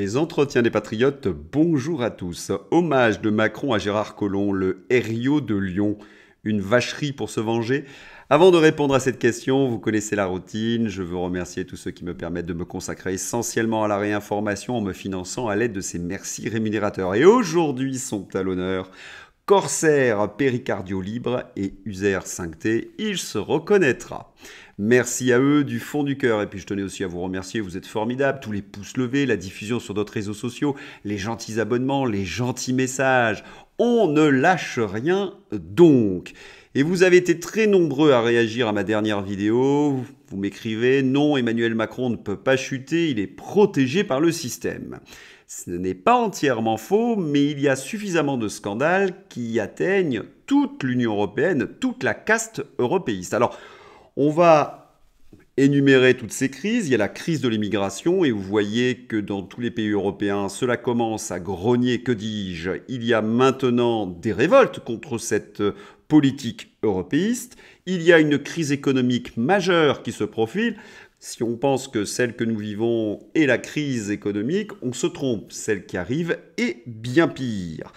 les entretiens des patriotes, bonjour à tous. Hommage de Macron à Gérard Collomb, le Herriot de Lyon. Une vacherie pour se venger? Avant de répondre à cette question, vous connaissez la routine. Je veux remercier tous ceux qui me permettent de me consacrer essentiellement à la réinformation en me finançant à l'aide de ces merci rémunérateurs. Et aujourd'hui sont à l'honneur Corsair, Péricardio Libre et User 5T. Il se reconnaîtra. Merci à eux du fond du cœur. Et puis je tenais aussi à vous remercier, vous êtes formidables. Tous les pouces levés, la diffusion sur d'autres réseaux sociaux, les gentils abonnements, les gentils messages. On ne lâche rien donc. Et vous avez été très nombreux à réagir à ma dernière vidéo. Vous m'écrivez « Non, Emmanuel Macron ne peut pas chuter, il est protégé par le système ». Ce n'est pas entièrement faux, mais il y a suffisamment de scandales qui atteignent toute l'Union européenne, toute la caste européiste. Alors, on va énumérer toutes ces crises. Il y a la crise de l'immigration et vous voyez que dans tous les pays européens, cela commence à grogner, que dis-je. Il y a maintenant des révoltes contre cette politique européiste. Il y a une crise économique majeure qui se profile. Si on pense que celle que nous vivons est la crise économique, on se trompe. Celle qui arrive est bien pire.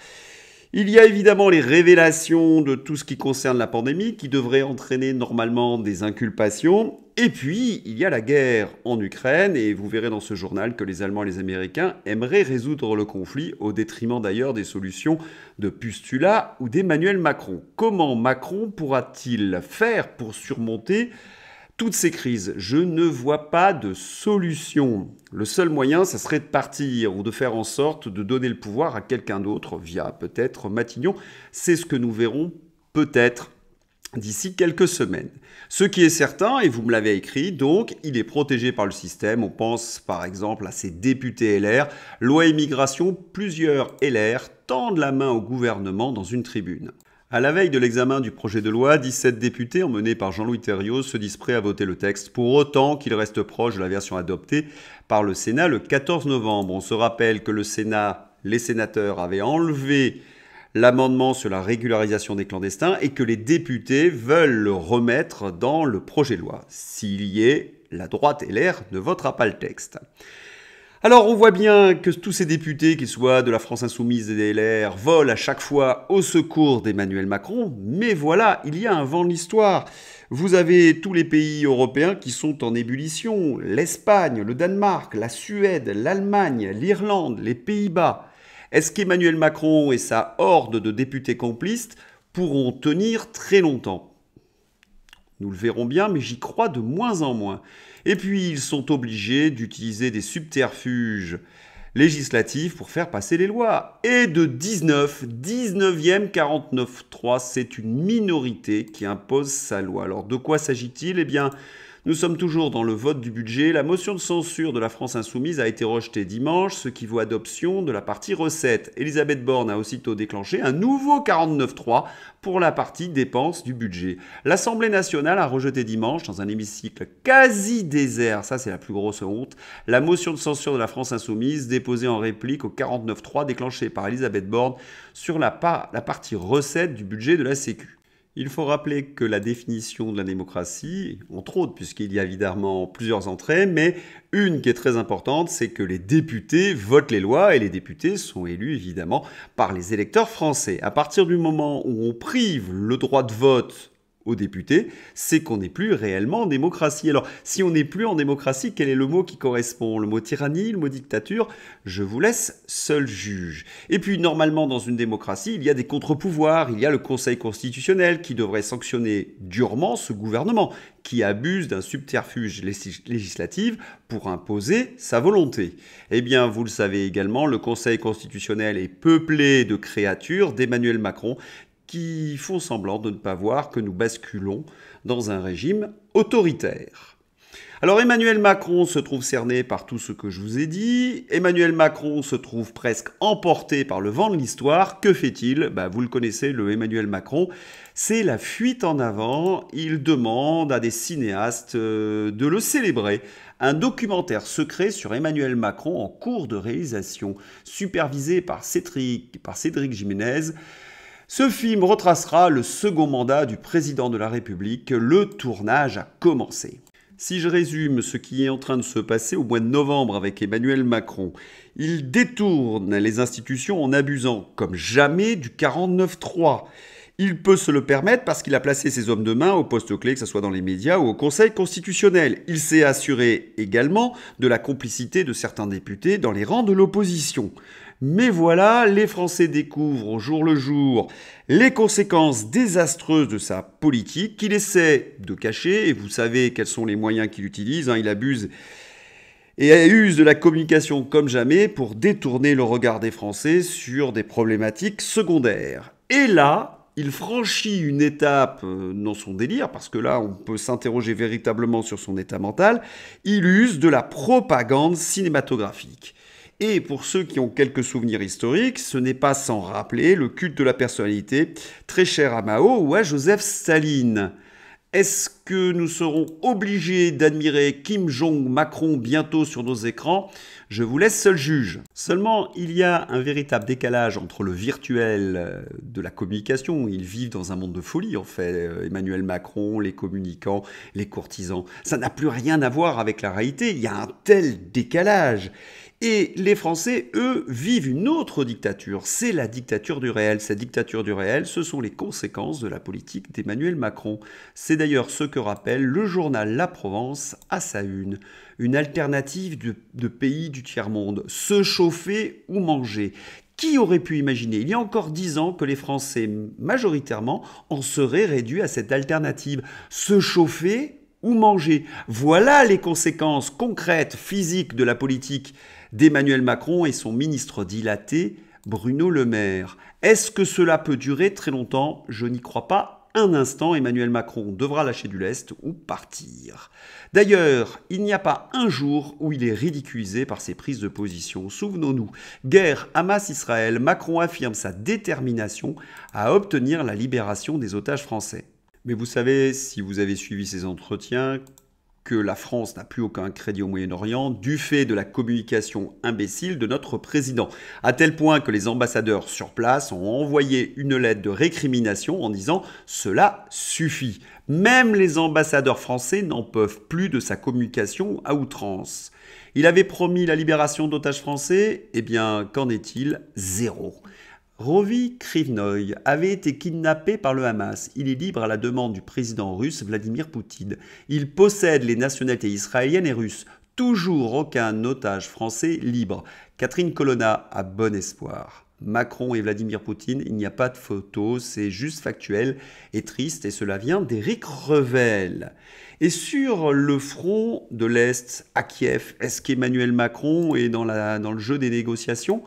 Il y a évidemment les révélations de tout ce qui concerne la pandémie qui devrait entraîner normalement des inculpations. Et puis, il y a la guerre en Ukraine et vous verrez dans ce journal que les Allemands et les Américains aimeraient résoudre le conflit au détriment d'ailleurs des solutions de Pustula ou d'Emmanuel Macron. Comment Macron pourra-t-il faire pour surmonter toutes ces crises? Je ne vois pas de solution. Le seul moyen, ça serait de partir ou de faire en sorte de donner le pouvoir à quelqu'un d'autre via peut-être Matignon. C'est ce que nous verrons peut-être d'ici quelques semaines. Ce qui est certain, et vous me l'avez écrit, donc, il est protégé par le système. On pense par exemple à ces députés LR. Loi immigration, plusieurs LR tendent la main au gouvernement dans une tribune. À la veille de l'examen du projet de loi, 17 députés, emmenés par Jean-Louis Thériault, se disent prêts à voter le texte, pour autant qu'il reste proche de la version adoptée par le Sénat le 14 novembre. On se rappelle que le Sénat, les sénateurs avaient enlevé l'amendement sur la régularisation des clandestins et que les députés veulent le remettre dans le projet de loi. S'il y est, la droite LR ne votera pas le texte. Alors on voit bien que tous ces députés, qu'ils soient de la France Insoumise et des LR, volent à chaque fois au secours d'Emmanuel Macron, mais voilà, il y a un vent de l'histoire. Vous avez tous les pays européens qui sont en ébullition, l'Espagne, le Danemark, la Suède, l'Allemagne, l'Irlande, les Pays-Bas. Est-ce qu'Emmanuel Macron et sa horde de députés complices pourront tenir très longtemps? Nous le verrons bien, mais j'y crois de moins en moins. Et puis, ils sont obligés d'utiliser des subterfuges législatifs pour faire passer les lois. Et de 19e 49.3, c'est une minorité qui impose sa loi. Alors, de quoi s'agit-il? Eh bien, nous sommes toujours dans le vote du budget. La motion de censure de la France Insoumise a été rejetée dimanche, ce qui vaut adoption de la partie recettes. Elisabeth Borne a aussitôt déclenché un nouveau 49.3 pour la partie dépenses du budget. L'Assemblée nationale a rejeté dimanche, dans un hémicycle quasi désert, ça c'est la plus grosse honte, la motion de censure de la France Insoumise déposée en réplique au 49.3 déclenché par Elisabeth Borne sur la partie recettes du budget de la Sécu. Il faut rappeler que la définition de la démocratie, entre autres, puisqu'il y a évidemment plusieurs entrées, mais une qui est très importante, c'est que les députés votent les lois et les députés sont élus évidemment par les électeurs français. À partir du moment où on prive le droit de vote aux députés, c'est qu'on n'est plus réellement en démocratie. Alors, si on n'est plus en démocratie, quel est le mot qui correspond? Le mot tyrannie, le mot dictature? Je vous laisse seul juge. Et puis, normalement, dans une démocratie, il y a des contre-pouvoirs. Il y a le Conseil constitutionnel qui devrait sanctionner durement ce gouvernement qui abuse d'un subterfuge législatif pour imposer sa volonté. Eh bien, vous le savez également, le Conseil constitutionnel est peuplé de créatures d'Emmanuel Macron qui font semblant de ne pas voir que nous basculons dans un régime autoritaire. Alors Emmanuel Macron se trouve cerné par tout ce que je vous ai dit. Emmanuel Macron se trouve presque emporté par le vent de l'histoire. Que fait-il? Vous le connaissez, le Emmanuel Macron. C'est la fuite en avant. Il demande à des cinéastes de le célébrer. Un documentaire secret sur Emmanuel Macron en cours de réalisation, supervisé par Cédric Jiménez. Ce film retracera le second mandat du président de la République. Le tournage a commencé. Si je résume ce qui est en train de se passer au mois de novembre avec Emmanuel Macron, il détourne les institutions en abusant comme jamais du 49-3. Il peut se le permettre parce qu'il a placé ses hommes de main au poste clé, que ce soit dans les médias ou au Conseil constitutionnel. Il s'est assuré également de la complicité de certains députés dans les rangs de l'opposition. Mais voilà, les Français découvrent au jour le jour les conséquences désastreuses de sa politique qu'il essaie de cacher. Et vous savez quels sont les moyens qu'il utilise. Il abuse et use de la communication comme jamais pour détourner le regard des Français sur des problématiques secondaires. Et là, il franchit une étape dans son délire, parce que là, on peut s'interroger véritablement sur son état mental. Il use de la propagande cinématographique. Et pour ceux qui ont quelques souvenirs historiques, ce n'est pas sans rappeler le culte de la personnalité, très cher à Mao ou à Joseph Staline. Est-ce que nous serons obligés d'admirer Kim Jong-Macron bientôt sur nos écrans? Je vous laisse seul juge. Seulement, il y a un véritable décalage entre le virtuel de la communication. Ils vivent dans un monde de folie, en fait. Emmanuel Macron, les communicants, les courtisans. Ça n'a plus rien à voir avec la réalité. Il y a un tel décalage. Et les Français, eux, vivent une autre dictature. C'est la dictature du réel. Cette dictature du réel, ce sont les conséquences de la politique d'Emmanuel Macron. C'est d'ailleurs ce que rappelle le journal La Provence à sa une. Une alternative de pays du tiers-monde. Se chauffer ou manger. Qui aurait pu imaginer, il y a encore 10 ans, que les Français, majoritairement, en seraient réduits à cette alternative? Se chauffer ou manger. Voilà les conséquences concrètes, physiques de la politique d'Emmanuel Macron et son ministre dilaté, Bruno Le Maire. Est-ce que cela peut durer très longtemps? Je n'y crois pas un instant. Emmanuel Macron devra lâcher du lest ou partir. D'ailleurs, il n'y a pas un jour où il est ridiculisé par ses prises de position. Souvenons-nous, guerre Hamas-Israël, Macron affirme sa détermination à obtenir la libération des otages français. Mais vous savez, si vous avez suivi ces entretiens, que la France n'a plus aucun crédit au Moyen-Orient du fait de la communication imbécile de notre président, à tel point que les ambassadeurs sur place ont envoyé une lettre de récrimination en disant « cela suffit ». Même les ambassadeurs français n'en peuvent plus de sa communication à outrance. Il avait promis la libération d'otages français, eh bien qu'en est-il? Zéro. Rovi Krivnoy avait été kidnappé par le Hamas. Il est libre à la demande du président russe Vladimir Poutine. Il possède les nationalités israéliennes et russes. Toujours aucun otage français libre. Catherine Colonna a bon espoir. Macron et Vladimir Poutine, il n'y a pas de photo, c'est juste factuel et triste, et cela vient d'Éric Revel. Et sur le front de l'Est, à Kiev, est-ce qu'Emmanuel Macron est dans le jeu des négociations ?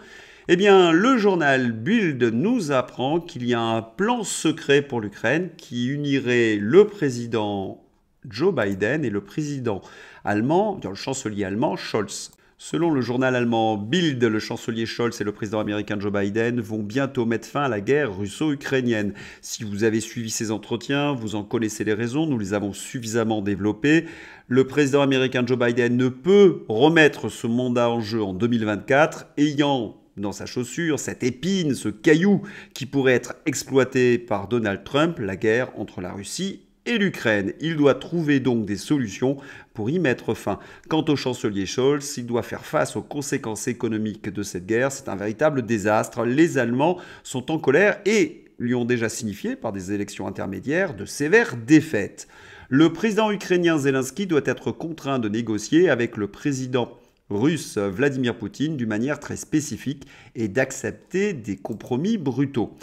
Eh bien, le journal Bild nous apprend qu'il y a un plan secret pour l'Ukraine qui unirait le président Joe Biden et le président allemand, le chancelier allemand Scholz. Selon le journal allemand Bild, le chancelier Scholz et le président américain Joe Biden vont bientôt mettre fin à la guerre russo-ukrainienne. Si vous avez suivi ces entretiens, vous en connaissez les raisons, nous les avons suffisamment développées. Le président américain Joe Biden ne peut remettre ce mandat en jeu en 2024, ayant dans sa chaussure cette épine, ce caillou qui pourrait être exploité par Donald Trump, la guerre entre la Russie et l'Ukraine. Il doit trouver donc des solutions pour y mettre fin. Quant au chancelier Scholz, il doit faire face aux conséquences économiques de cette guerre. C'est un véritable désastre. Les Allemands sont en colère et lui ont déjà signifié, par des élections intermédiaires, de sévères défaites. Le président ukrainien Zelensky doit être contraint de négocier avec le président russe Vladimir Poutine d'une manière très spécifique et d'accepter des compromis brutaux.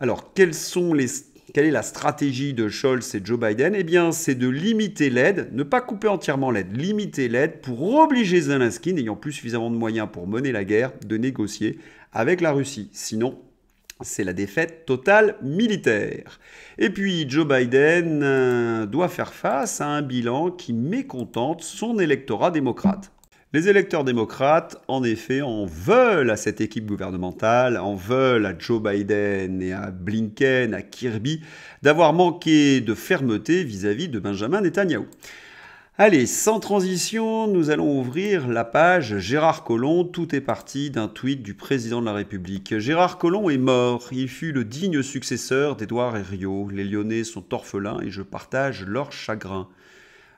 Alors, quelle est la stratégie de Scholz et Joe Biden? Eh bien, c'est de limiter l'aide, ne pas couper entièrement l'aide, limiter l'aide pour obliger Zelensky, n'ayant plus suffisamment de moyens pour mener la guerre, de négocier avec la Russie. Sinon, c'est la défaite totale militaire. Et puis Joe Biden doit faire face à un bilan qui mécontente son électorat démocrate. Les électeurs démocrates, en effet, en veulent à cette équipe gouvernementale, en veulent à Joe Biden et à Blinken, à Kirby, d'avoir manqué de fermeté vis-à-vis de Benjamin Netanyahou. Allez, sans transition, nous allons ouvrir la page Gérard Collomb. Tout est parti d'un tweet du président de la République. Gérard Collomb est mort. Il fut le digne successeur d'Édouard Herriot. Les Lyonnais sont orphelins et je partage leur chagrin.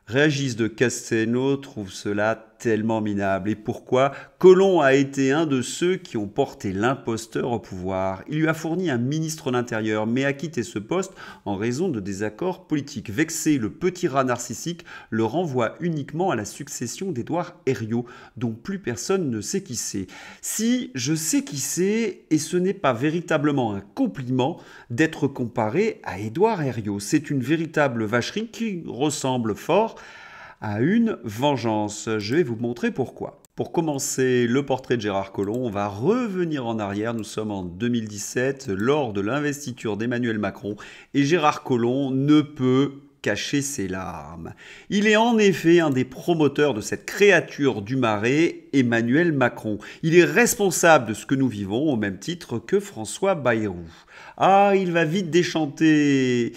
Régis de Castelnau trouve cela tellement minable. Et pourquoi? Colomb a été un de ceux qui ont porté l'imposteur au pouvoir. Il lui a fourni un ministre de l'Intérieur, mais a quitté ce poste en raison de désaccords politiques. Vexé, le petit rat narcissique le renvoie uniquement à la succession d'Édouard Herriot, dont plus personne ne sait qui c'est. Si, je sais qui c'est, et ce n'est pas véritablement un compliment d'être comparé à Édouard Herriot. C'est une véritable vacherie qui ressemble fort à une vengeance. Je vais vous montrer pourquoi. Pour commencer le portrait de Gérard Collomb, on va revenir en arrière. Nous sommes en 2017, lors de l'investiture d'Emmanuel Macron, et Gérard Collomb ne peut cacher ses larmes. Il est en effet un des promoteurs de cette créature du Marais, Emmanuel Macron. Il est responsable de ce que nous vivons au même titre que François Bayrou. Ah, il va vite déchanter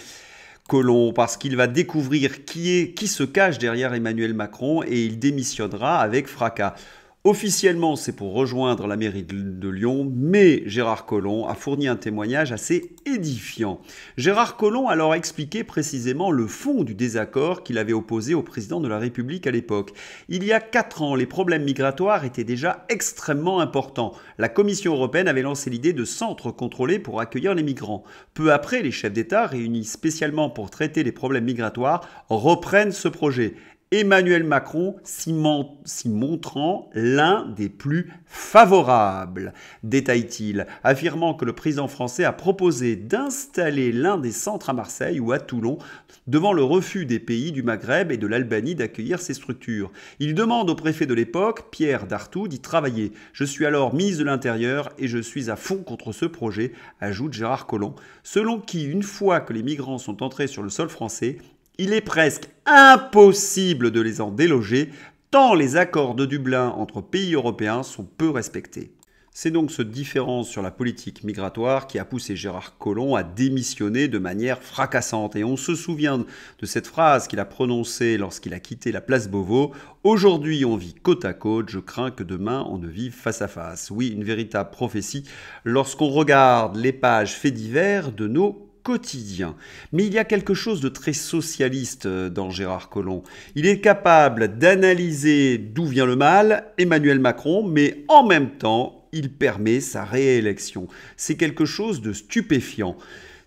Collomb, parce qu'il va découvrir qui se cache derrière Emmanuel Macron et il démissionnera avec fracas. Officiellement, c'est pour rejoindre la mairie de Lyon, mais Gérard Collomb a fourni un témoignage assez édifiant. Gérard Collomb a alors expliqué précisément le fond du désaccord qu'il avait opposé au président de la République à l'époque. Il y a 4 ans, les problèmes migratoires étaient déjà extrêmement importants. La Commission européenne avait lancé l'idée de centres contrôlés pour accueillir les migrants. Peu après, les chefs d'État, réunis spécialement pour traiter les problèmes migratoires, reprennent ce projet. Emmanuel Macron s'y montrant l'un des plus favorables, détaille-t-il, affirmant que le président français a proposé d'installer l'un des centres à Marseille ou à Toulon devant le refus des pays du Maghreb et de l'Albanie d'accueillir ces structures. Il demande au préfet de l'époque, Pierre Dartout, d'y travailler. Je suis alors ministre de l'Intérieur et je suis à fond contre ce projet, ajoute Gérard Collomb, selon qui, une fois que les migrants sont entrés sur le sol français, il est presque impossible de les en déloger, tant les accords de Dublin entre pays européens sont peu respectés. C'est donc ce différence sur la politique migratoire qui a poussé Gérard Collomb à démissionner de manière fracassante. Et on se souvient de cette phrase qu'il a prononcée lorsqu'il a quitté la place Beauvau. « Aujourd'hui, on vit côte à côte, je crains que demain, on ne vive face à face. » Oui, une véritable prophétie lorsqu'on regarde les pages faits divers de nos quotidien. Mais il y a quelque chose de très socialiste dans Gérard Collomb. Il est capable d'analyser d'où vient le mal, Emmanuel Macron, mais en même temps, il permet sa réélection. C'est quelque chose de stupéfiant.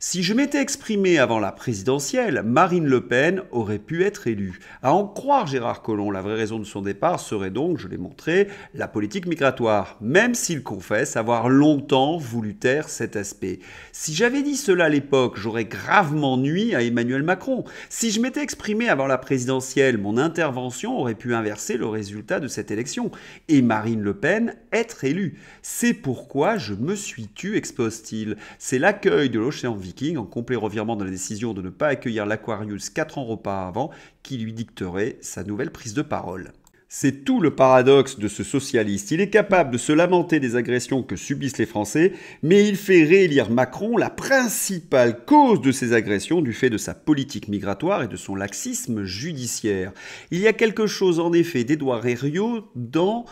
Si je m'étais exprimé avant la présidentielle, Marine Le Pen aurait pu être élue. À en croire Gérard Collomb, la vraie raison de son départ serait donc, je l'ai montré, la politique migratoire, même s'il confesse avoir longtemps voulu taire cet aspect. Si j'avais dit cela à l'époque, j'aurais gravement nui à Emmanuel Macron. Si je m'étais exprimé avant la présidentielle, mon intervention aurait pu inverser le résultat de cette élection et Marine Le Pen être élue. C'est pourquoi je me suis tu, expose-t-il. C'est l'accueil de l'Océan Viking en complet revirement de la décision de ne pas accueillir l'Aquarius 4 ans auparavant qui lui dicterait sa nouvelle prise de parole. C'est tout le paradoxe de ce socialiste. Il est capable de se lamenter des agressions que subissent les Français, mais il fait réélire Macron, la principale cause de ces agressions du fait de sa politique migratoire et de son laxisme judiciaire. Il y a quelque chose en effet d'Édouard Herriot dans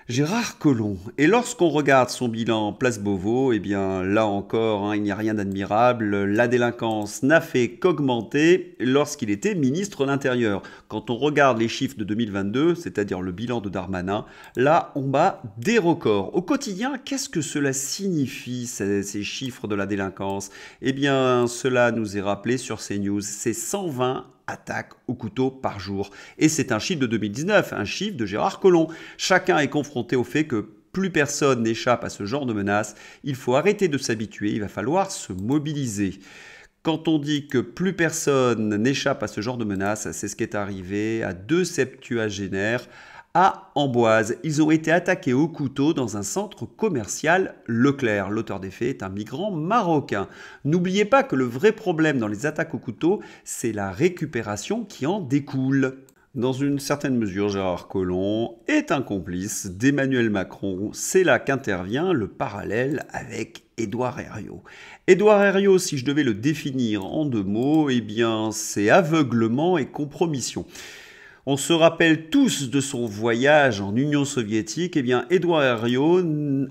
Gérard Collomb. Et lorsqu'on regarde son bilan Place Beauvau, eh bien là encore, il n'y a rien d'admirable. La délinquance n'a fait qu'augmenter lorsqu'il était ministre de l'Intérieur. Quand on regarde les chiffres de 2022, c'est-à-dire le bilan de Darmanin, là on bat des records. Au quotidien, qu'est-ce que cela signifie, ces chiffres de la délinquance? Eh bien cela nous est rappelé sur CNews. C'est 120 attaques au couteau par jour. Et c'est un chiffre de 2019, un chiffre de Gérard Collomb. Chacun est confronté au fait que plus personne n'échappe à ce genre de menaces. Il faut arrêter de s'habituer, il va falloir se mobiliser. Quand on dit que plus personne n'échappe à ce genre de menaces, c'est ce qui est arrivé à 2 septuagénaires à Amboise. Ils ont été attaqués au couteau dans un centre commercial Leclerc. L'auteur des faits est un migrant marocain. N'oubliez pas que le vrai problème dans les attaques au couteau, c'est la récupération qui en découle. Dans une certaine mesure, Gérard Collomb est un complice d'Emmanuel Macron. C'est là qu'intervient le parallèle avec Édouard Herriot. Édouard Herriot, si je devais le définir en 2 mots, eh bien, c'est aveuglement et compromission. On se rappelle tous de son voyage en Union soviétique. Eh bien, Édouard Herriot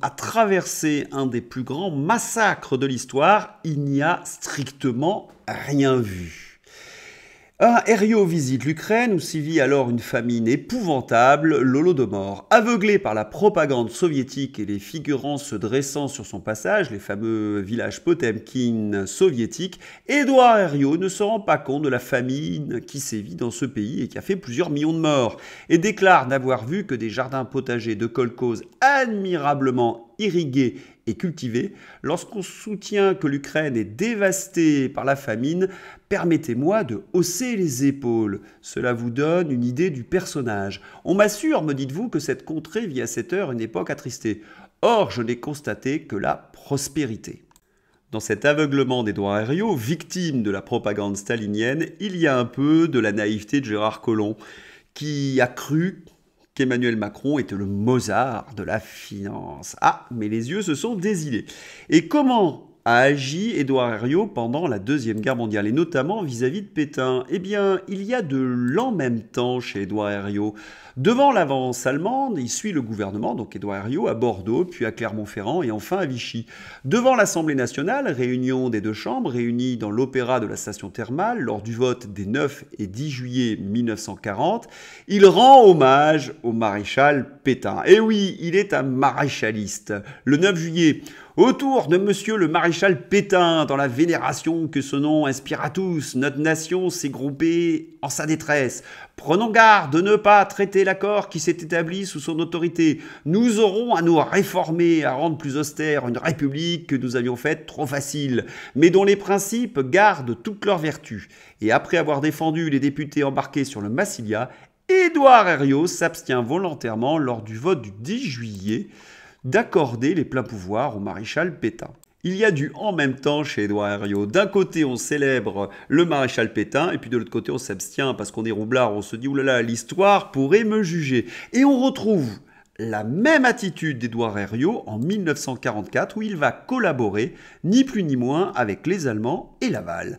a traversé un des plus grands massacres de l'histoire. Il n'y a strictement rien vu. Un Herriot visite l'Ukraine où s'y vit alors une famine épouvantable, l'Holodomor. Aveuglé par la propagande soviétique et les figurants se dressant sur son passage, les fameux villages Potemkin soviétiques, Édouard Herriot ne se rend pas compte de la famine qui sévit dans ce pays et qui a fait plusieurs millions de morts, et déclare n'avoir vu que des jardins potagers de kolkhoz admirablement irrigués et cultivés. Lorsqu'on soutient que l'Ukraine est dévastée par la famine, permettez-moi de hausser les épaules. Cela vous donne une idée du personnage. On m'assure, me dites-vous, que cette contrée vit à cette heure une époque attristée. Or, je n'ai constaté que la prospérité. Dans cet aveuglement d'Édouard Herriot, victime de la propagande stalinienne, il y a un peu de la naïveté de Gérard Collomb, qui a cru qu'Emmanuel Macron était le Mozart de la finance. Ah, mais les yeux se sont désilés. Et comment a agi Édouard Herriot pendant la Deuxième Guerre mondiale, et notamment vis-à-vis de Pétain? Eh bien, il y a de l'en même temps chez Édouard Herriot. Devant l'avance allemande, il suit le gouvernement, donc Édouard Herriot, à Bordeaux, puis à Clermont-Ferrand et enfin à Vichy. Devant l'Assemblée nationale, réunion des deux chambres, réunies dans l'opéra de la station thermale, lors du vote des 9 et 10 juillet 1940, il rend hommage au maréchal Pétain. Et oui, il est un maréchaliste. Le 9 juillet, autour de monsieur le maréchal Pétain, dans la vénération que ce nom inspire à tous, notre nation s'est groupée en sa détresse. Prenons garde de ne pas traiter l'accord qui s'est établi sous son autorité. Nous aurons à nous réformer, à rendre plus austère une république que nous avions faite trop facile, mais dont les principes gardent toutes leurs vertus. Et après avoir défendu les députés embarqués sur le Massilia, Édouard Herriot s'abstient volontairement lors du vote du 10 juillet d'accorder les pleins pouvoirs au maréchal Pétain. Il y a du en même temps chez Édouard Herriot. D'un côté, on célèbre le maréchal Pétain, et puis de l'autre côté, on s'abstient parce qu'on est roublard, on se dit « oulala, l'histoire pourrait me juger ». Et on retrouve la même attitude d'Édouard Herriot en 1944, où il va collaborer, ni plus ni moins, avec les Allemands et Laval.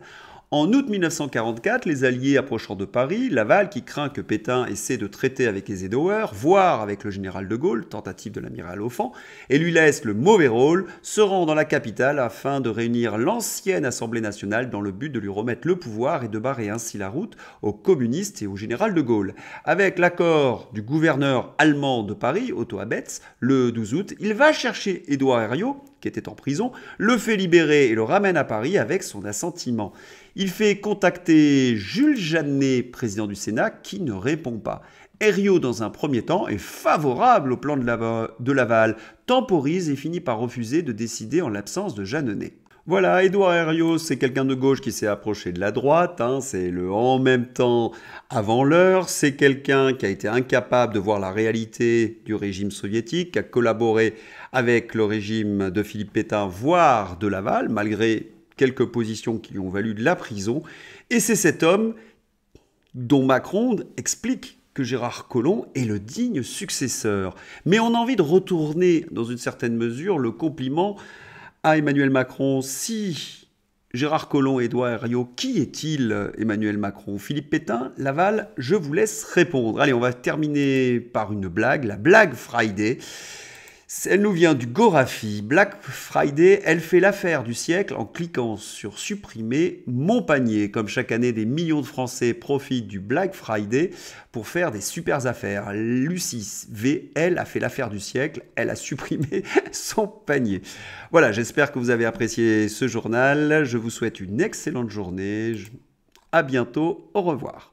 En août 1944, les Alliés approchant de Paris, Laval, qui craint que Pétain essaie de traiter avec Eisenhower, voire avec le général de Gaulle, tentative de l'amiral Offand, et lui laisse le mauvais rôle, se rend dans la capitale afin de réunir l'ancienne Assemblée nationale dans le but de lui remettre le pouvoir et de barrer ainsi la route aux communistes et au général de Gaulle. Avec l'accord du gouverneur allemand de Paris, Otto Abetz, le 12 août, il va chercher Édouard Herriot, qui était en prison, le fait libérer et le ramène à Paris avec son assentiment. Il fait contacter Jules Jeanneret, président du Sénat, qui ne répond pas. Herriot, dans un premier temps, est favorable au plan de Laval, temporise et finit par refuser de décider en l'absence de Jeanneret. Voilà, Édouard Herriot, c'est quelqu'un de gauche qui s'est approché de la droite, c'est le en même temps avant l'heure, c'est quelqu'un qui a été incapable de voir la réalité du régime soviétique, qui a collaboré avec le régime de Philippe Pétain, voire de Laval, malgré quelques positions qui lui ont valu de la prison. Et c'est cet homme dont Macron explique que Gérard Collomb est le digne successeur. Mais on a envie de retourner, dans une certaine mesure, le compliment à Emmanuel Macron. Si Gérard Collomb et Édouard Herriot, qui est-il Emmanuel Macron? Philippe Pétain? Laval? Je vous laisse répondre. Allez, on va terminer par une blague, la Black Friday. Elle nous vient du Gorafi. Black Friday, elle fait l'affaire du siècle en cliquant sur supprimer mon panier. Comme chaque année, des millions de Français profitent du Black Friday pour faire des super affaires. Lucie V, elle, a fait l'affaire du siècle. Elle a supprimé son panier. Voilà, j'espère que vous avez apprécié ce journal. Je vous souhaite une excellente journée. À bientôt. Au revoir.